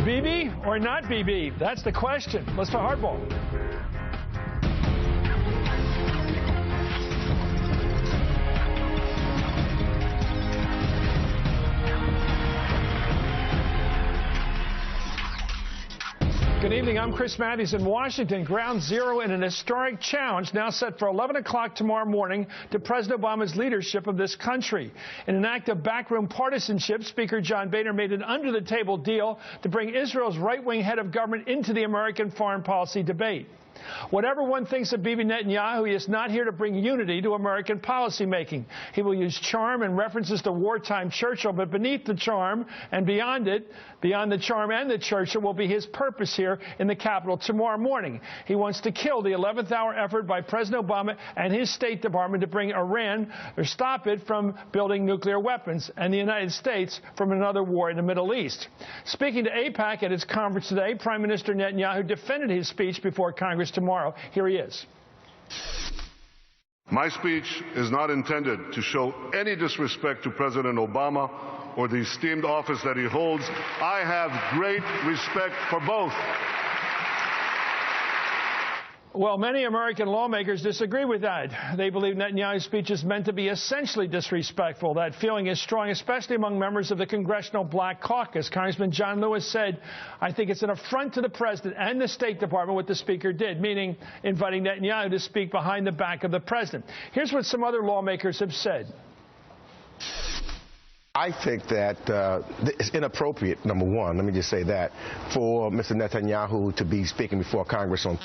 Bibi or not Bibi? That's the question. Let's play hardball. Good evening. I'm Chris Matthews in Washington. Ground zero in an historic challenge now set for 11 o'clock tomorrow morning to President Obama's leadership of this country. In an act of backroom partisanship, Speaker John Boehner made an under-the-table deal to bring Israel's right-wing head of government into the American foreign policy debate. Whatever one thinks of Bibi Netanyahu, he is not here to bring unity to American policymaking. He will use charm and references to wartime Churchill, but beneath the charm and beyond it, beyond the charm and the Churchill, will be his purpose here in the Capitol tomorrow morning. He wants to kill the 11th hour effort by President Obama and his State Department to bring Iran or stop it from building nuclear weapons and the United States from another war in the Middle East. Speaking to AIPAC at its conference today, Prime Minister Netanyahu defended his speech before Congress tomorrow. Here he is. My speech is not intended to show any disrespect to President Obama or the esteemed office that he holds. I have great respect for both. Well, many American lawmakers disagree with that. They believe Netanyahu's speech is meant to be essentially disrespectful. That feeling is strong, especially among members of the Congressional Black Caucus. Congressman John Lewis said, "I think it's an affront to the president and the State Department what the speaker did," meaning inviting Netanyahu to speak behind the back of the president. Here's what some other lawmakers have said. I think that it's inappropriate, number one, let me just say that, for Mr. Netanyahu to be speaking before Congress on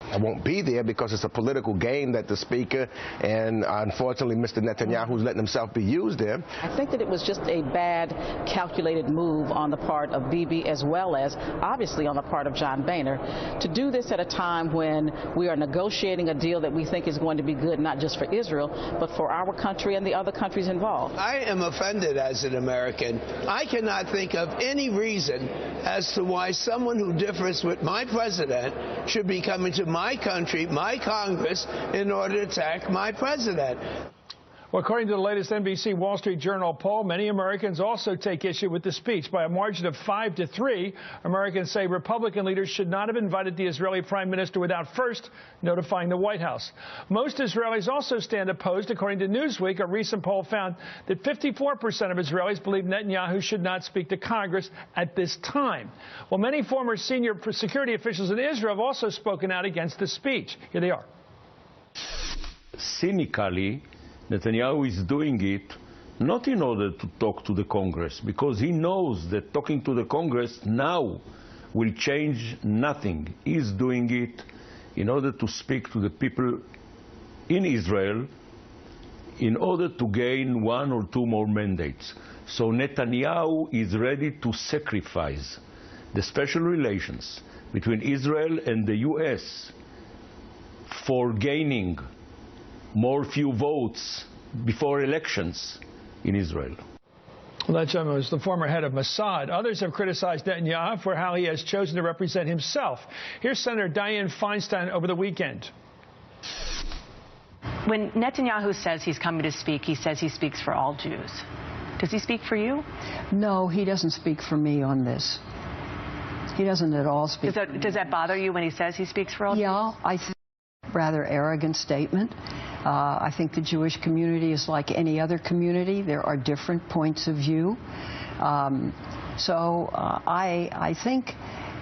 I won't be there because it's a political game that the Speaker and, unfortunately, Mr. Netanyahu's letting himself be used there. I think that it was just a bad, calculated move on the part of Bibi as well as, obviously, on the part of John Boehner to do this at a time when we are negotiating a deal that we think is going to be good not just for Israel, but for our country and the other countries involved. I am offended as an American. I cannot think of any reason as to why someone who differs with my president should be coming to my country, my Congress, in order to attack my president. Well, according to the latest NBC Wall Street Journal poll, many Americans also take issue with the speech. By a margin of 5-3, Americans say Republican leaders should not have invited the Israeli prime minister without first notifying the White House. Most Israelis also stand opposed. According to Newsweek, a recent poll found that 54% of Israelis believe Netanyahu should not speak to Congress at this time. Well, many former senior security officials in Israel have also spoken out against the speech. Here they are. Cynically, Netanyahu is doing it not in order to talk to the Congress, because he knows that talking to the Congress now will change nothing. He's doing it in order to speak to the people in Israel in order to gain 1 or 2 more mandates. So Netanyahu is ready to sacrifice the special relations between Israel and the U.S. for gaining more few votes before elections in Israel. Well, that gentleman was the former head of Mossad. Others have criticized Netanyahu for how he has chosen to represent himself. Here's Senator Dianne Feinstein over the weekend. When Netanyahu says he's coming to speak, he says he speaks for all Jews. Does he speak for you? No, he doesn't speak for me on this. He doesn't at all speak. Does that bother you when he says he speaks for all Jews? Yeah, I think it's a rather arrogant statement. I think the Jewish community is like any other community. There are different points of view. I think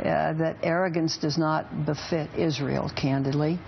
that arrogance does not befit Israel, candidly.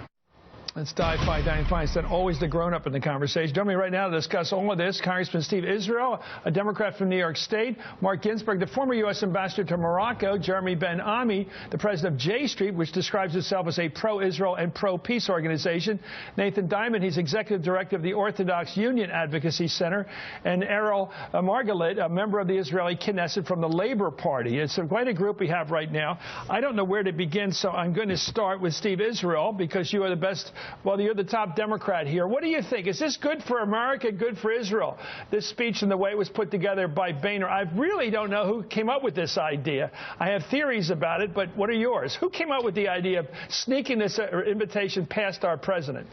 Let's Dianne Feinstein, always the grown-up in the conversation. Joining me right now to discuss all of this, Congressman Steve Israel, a Democrat from New York State, Mark Ginsburg, the former U.S. ambassador to Morocco, Jeremy Ben-Ami, the president of J Street, which describes itself as a pro-Israel and pro-peace organization, Nathan Diament, he's executive director of the Orthodox Union Advocacy Center, and Errol Margalit, a member of the Israeli Knesset from the Labor Party. It's quite a group we have right now. I don't know where to begin, so I'm going to start with Steve Israel, because you are the best. Well, you're the top Democrat here. What do you think? Is this good for America, good for Israel, this speech and the way it was put together by Boehner? I really don't know who came up with this idea. I have theories about it, but what are yours? Who came up with the idea of sneaking this invitation past our president?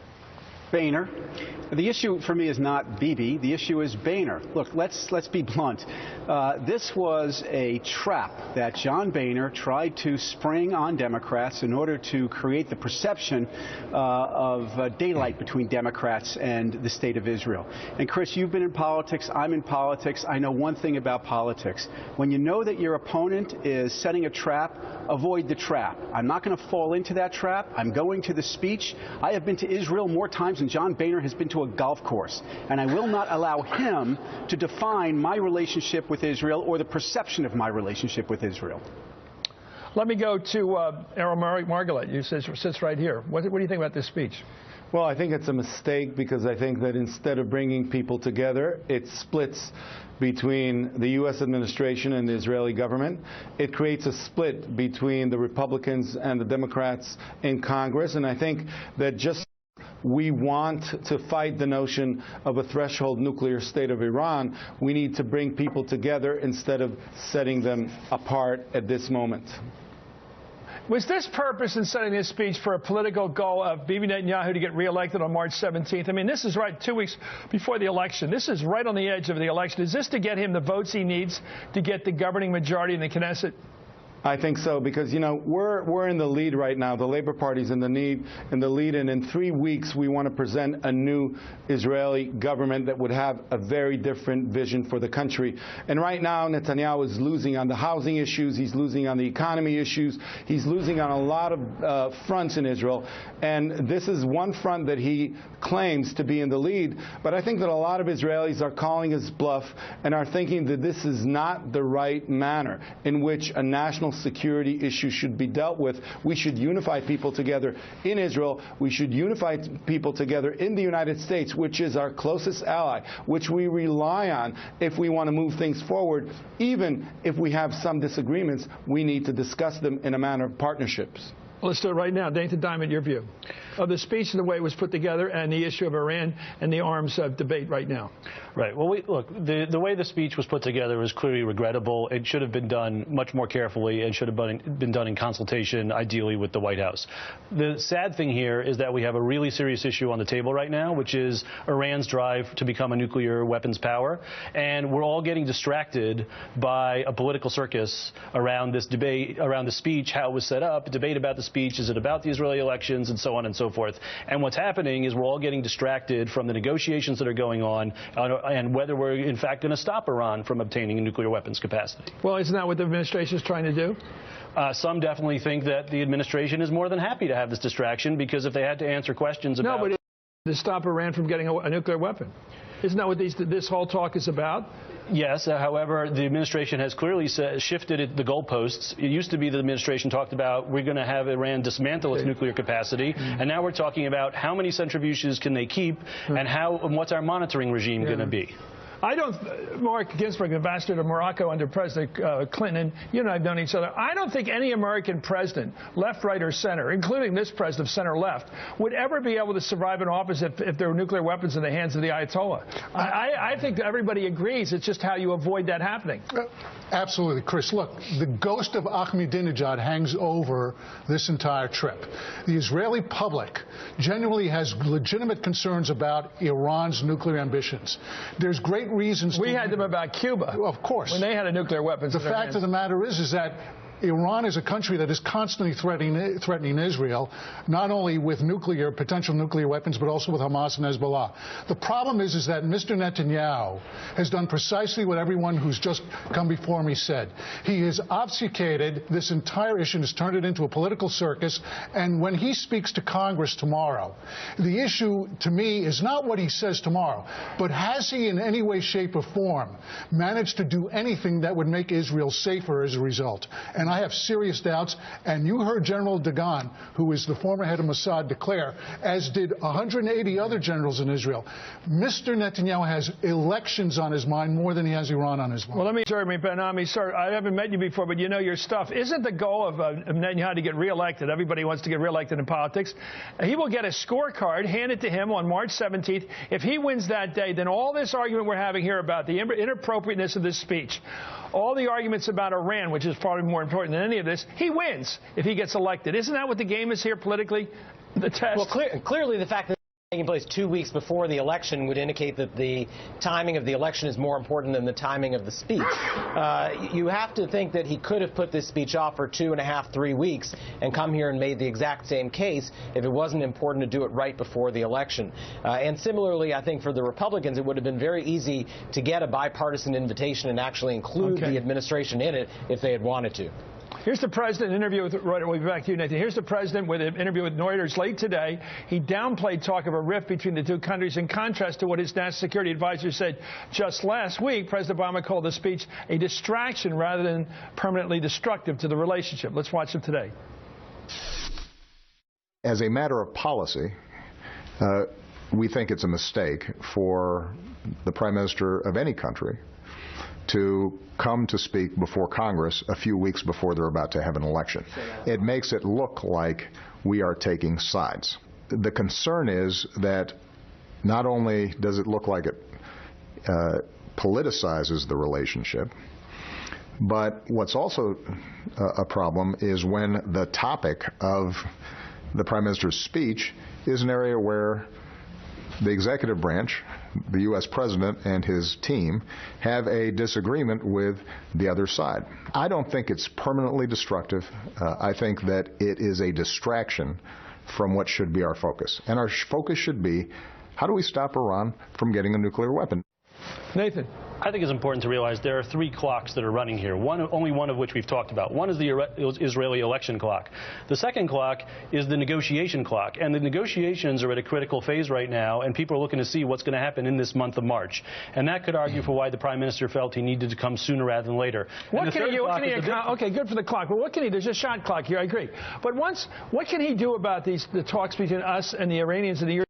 Boehner. The issue for me is not Bibi. The issue is Boehner. Look, let's be blunt. This was a trap that John Boehner tried to spring on Democrats in order to create the perception of daylight between Democrats and the state of Israel. And Chris, you've been in politics. I'm in politics. I know one thing about politics. When you know that your opponent is setting a trap, avoid the trap. I'm not going to fall into that trap. I'm going to the speech. I have been to Israel more times than John Boehner has been to a golf course, and I will not allow him to define my relationship with Israel or the perception of my relationship with Israel. Let me go to Errol Margalit. You sits right here. What do you think about this speech? Well, I think it's a mistake because I think that instead of bringing people together, it splits between the U.S. administration and the Israeli government. It creates a split between the Republicans and the Democrats in Congress, and I think that just we want to fight the notion of a threshold nuclear state of Iran, we need to bring people together instead of setting them apart at this moment. Was this purpose in setting this speech for a political goal of Bibi Netanyahu to get reelected on March 17th? I mean, this is right 2 weeks before the election. This is right on the edge of the election. Is this to get him the votes he needs to get the governing majority in the Knesset? I think so, because, you know, we're in the lead right now. The Labor Party's in the lead, and in 3 weeks we want to present a new Israeli government that would have a very different vision for the country. And right now Netanyahu is losing on the housing issues. He's losing on the economy issues. He's losing on a lot of fronts in Israel. And this is one front that he claims to be in the lead. But I think that a lot of Israelis are calling his bluff and are thinking that this is not the right manner in which a national security issue should be dealt with. We should unify people together in Israel. We should unify people together in the United States, which is our closest ally, which we rely on if we want to move things forward. Even if we have some disagreements, we need to discuss them in a manner of partnerships. Well, let's do it right now. Nathan Diament, your view of the speech and the way it was put together and the issue of Iran and the arms debate right now. Right. Well, look, the way the speech was put together was clearly regrettable. It should have been done much more carefully and should have been done in consultation, ideally, with the White House. The sad thing here is that we have a really serious issue on the table right now, which is Iran's drive to become a nuclear weapons power. And we're all getting distracted by a political circus around this debate, around the speech, how it was set up, a debate about the speech, is it about the Israeli elections, and so on and so forth. And what's happening is we're all getting distracted from the negotiations that are going on and whether we're, in fact, going to stop Iran from obtaining a nuclear weapons capacity. Well, isn't that what the administration is trying to do? Some definitely think that the administration is more than happy to have this distraction, because if they had to answer questions about... No, but to stop Iran from getting a nuclear weapon. Isn't that what this whole talk is about? Yes. However, the administration has clearly shifted the goalposts. It used to be the administration talked about we're going to have Iran dismantle its nuclear capacity, and now we're talking about how many centrifuges can they keep and what's our monitoring regime going to be. I don't, Mark Ginsburg, ambassador to Morocco under President Clinton, you and I have known each other. I don't think any American president, left, right, or center, including this president, center left, would ever be able to survive in office if there were nuclear weapons in the hands of the Ayatollah. I think everybody agrees. It's just how you avoid that happening. Absolutely, Chris. Look, the ghost of Ahmadinejad hangs over this entire trip. The Israeli public genuinely has legitimate concerns about Iran's nuclear ambitions. There's great reasons. We had them about Cuba. Of course. When they had a nuclear weapons. The fact of the matter is that Iran is a country that is constantly threatening Israel, not only with potential nuclear weapons, but also with Hamas and Hezbollah. The problem is that Mr. Netanyahu has done precisely what everyone who's just come before me said. He has obfuscated this entire issue and has turned it into a political circus. And when he speaks to Congress tomorrow, the issue to me is not what he says tomorrow, but has he in any way, shape, or form managed to do anything that would make Israel safer as a result? And I have serious doubts, and you heard General Dagan, who is the former head of Mossad, declare, as did 180 other generals in Israel, Mr. Netanyahu has elections on his mind more than he has Iran on his mind. Well, let me, Jeremy Ben-Ami, sir, I haven't met you before, but you know your stuff. Isn't the goal of Netanyahu to get reelected? Everybody wants to get reelected in politics. He will get a scorecard handed to him on March 17th. If he wins that day, then all this argument we're having here about the inappropriateness of this speech, all the arguments about Iran, which is probably more important than any of this, he wins if he gets elected. Isn't that what the game is here politically? The test? Well, clearly the fact that taking place 2 weeks before the election would indicate that the timing of the election is more important than the timing of the speech. You have to think that he could have put this speech off for 2.5, 3 weeks and come here and made the exact same case if it wasn't important to do it right before the election. And similarly, I think for the Republicans, it would have been very easy to get a bipartisan invitation and actually include the administration in it if they had wanted to. Here's the president interview with Reuters. We'll be back to you, Nathan. Here's the president with an interview with Reuters late today. He downplayed talk of a rift between the two countries in contrast to what his national security advisor said just last week. President Obama called the speech a distraction rather than permanently destructive to the relationship. Let's watch it today. As a matter of policy, we think it's a mistake for the prime minister of any country to come to speak before Congress a few weeks before they're about to have an election. It makes it look like we are taking sides. The concern is that not only does it look like it politicizes the relationship, but what's also a problem is when the topic of the Prime Minister's speech is an area where the executive branch, the U.S. President and his team, have a disagreement with the other side. I don't think it's permanently destructive. I think that it is a distraction from what should be our focus. And our focus should be, how do we stop Iran from getting a nuclear weapon? Nathan. I think it's important to realize there are 3 clocks that are running here, only one of which we've talked about. One is the Israeli election clock. The second clock is the negotiation clock, and the negotiations are at a critical phase right now, and people are looking to see what's going to happen in this month of March. And that could argue for why the Prime Minister felt he needed to come sooner rather than later. What can he, okay, good for the clock, but what can he, there's a shot clock here, I agree. But what can he do about the talks between us and the Iranians and the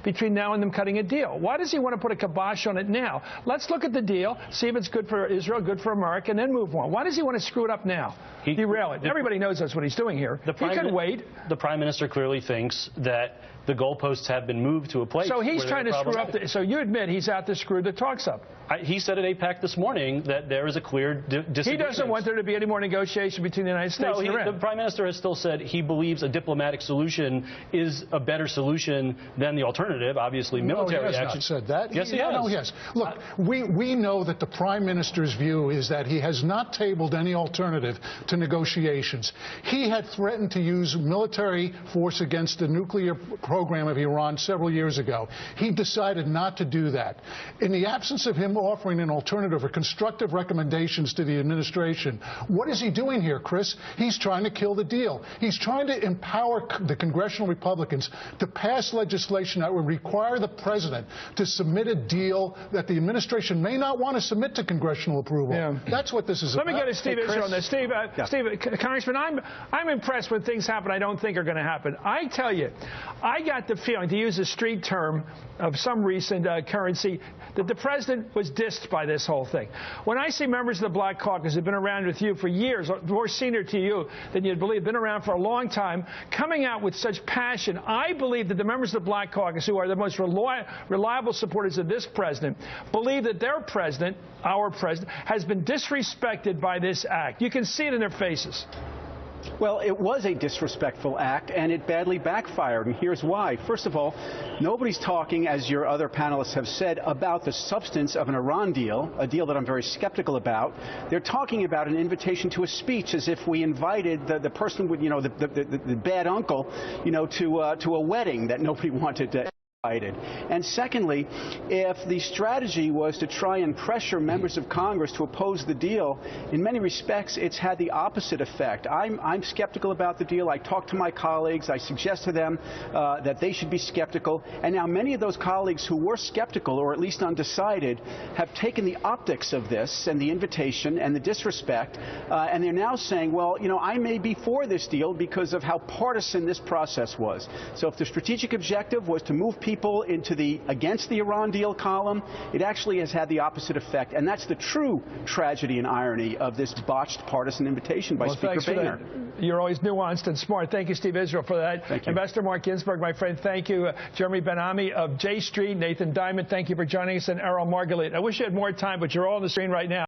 between now and them cutting a deal? Why does he want to put a kibosh on it now? Let's look at the deal, see if it's good for Israel, good for America, and then move on. Why does he want to screw it up now? Derail it. Everybody knows that's what he's doing here. He can wait. The Prime Minister clearly thinks that the goalposts have been moved to a place. So he's trying to screw up. So you admit he's out to screw the talks up. He said at AIPAC this morning that there is a clear disagreement. He doesn't want there to be any more negotiation between the United States and Iran. The Prime Minister has still said he believes a diplomatic solution is a better solution than the alternative, obviously military action. No, he has not said that. Yes, he has. No, yes. Look, we know that the Prime Minister's view is that he has not tabled any alternative to negotiations. He had threatened to use military force against the nuclear program of Iran several years ago. He decided not to do that. In the absence of him offering an alternative or constructive recommendations to the administration, what is he doing here, Chris? He's trying to kill the deal. He's trying to empower the congressional Republicans to pass legislation that would require the president to submit a deal that the administration may not want to submit to congressional approval. Yeah. That's what this is about. Let me get to Steve Israel on this. Steve, Congressman, I'm impressed when things happen I don't think are going to happen. I tell you, I got the feeling, to use a street term of some recent currency, that the president was dissed by this whole thing. When I see members of the Black Caucus who've been around with you for years, more senior to you than you'd believe, been around for a long time, coming out with such passion, I believe that the members of the Black Caucus, who are the most reliable supporters of this president, believe that their president, our president, has been disrespected by this act. You can see it in their faces. Well, it was a disrespectful act, and it badly backfired, and here's why. First of all, nobody's talking, as your other panelists have said, about the substance of an Iran deal, a deal that I'm very skeptical about. They're talking about an invitation to a speech, as if we invited the person with, the bad uncle, to a wedding that nobody wanted to. And secondly, if the strategy was to try and pressure members of Congress to oppose the deal, in many respects, it's had the opposite effect. I'm skeptical about the deal. I talk to my colleagues. I suggest to them that they should be skeptical. And now many of those colleagues who were skeptical, or at least undecided, have taken the optics of this and the invitation and the disrespect, and they're now saying, well, I may be for this deal because of how partisan this process was. So if the strategic objective was to move people into the against the Iran deal column, it actually has had the opposite effect, and that's the true tragedy and irony of this botched partisan invitation by Speaker Boehner. You're always nuanced and smart. Thank you, Steve Israel, for that. Thank you. Ambassador Mark Ginsburg, my friend, thank you. Jeremy Ben-Ami of J Street, Nathan Diament, thank you for joining us, and Errol Margalit. I wish you had more time, but you're all on the screen right now.